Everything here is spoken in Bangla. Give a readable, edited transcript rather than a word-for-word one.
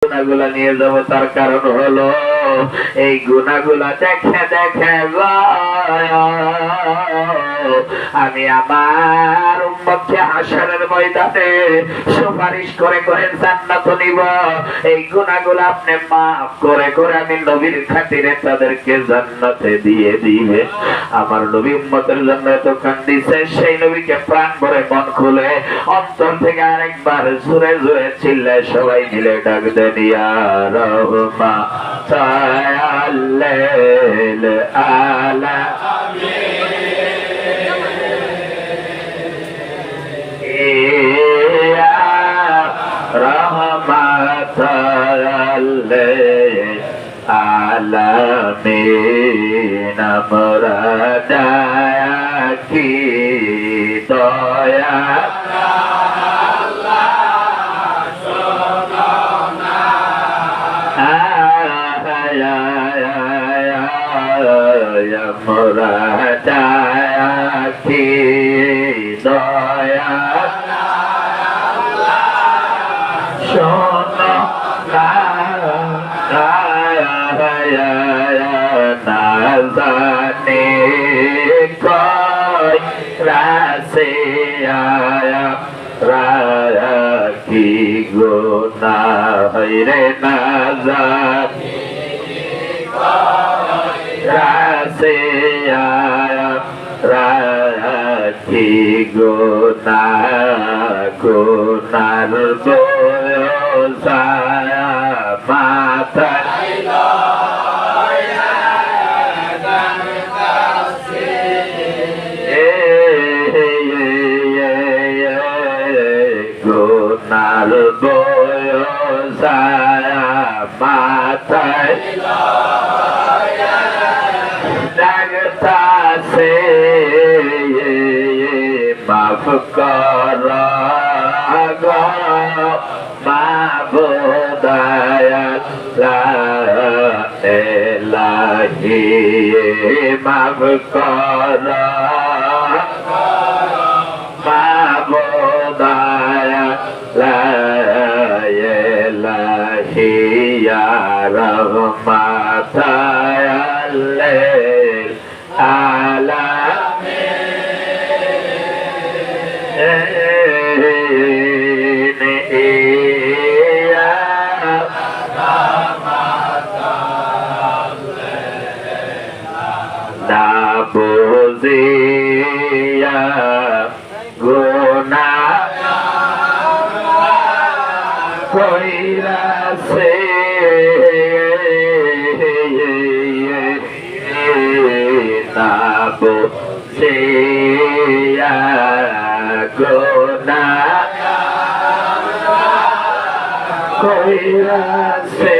গুনাহগুলা নিয়ে যাব তার কারণ হলো এই গুনাহগুলা দেখে দেখে আমি আমার উম্মতকে হাশরের ময়দানে সুপারিশ করে করে জান্নাত নিব। এই গুনাহগুলো আপনি মাফ করে করে আমি নবীর খাতিরে তাদেরকে জান্নাতে দিয়ে দিবে। আমার নবী উম্মতের জন্য এত কান্দিছে, সেই নবীকে প্রাণ ভরে মন খুলে অন্তর থেকে আরেকবার জোরে জোরে চিল্লায় সবাই মিলে ডাক দেন, ইয়া রাহমাতাল আলামিন, রহমাতাল আলামিন, আমরা ডাকি দয়া আমরা ডাকি দয়া শোনো না জানে কই রাসে রাখি গুনাহ রে না জানে রাসে রাখি গুনাহ গুনার বোঝা মাথায় গুনার বোঝা মাথায় লাগতাছে, মাফ কর গো মাবুদ ইলাহি, মাফ কর মাবুদ ইলাহি, ইয়া রাহমাতাল আলামিন, ইয়া না বুঝিয়া গুনাহ কইরাছে, না বুঝিয়া গুনাহ কইরাছে,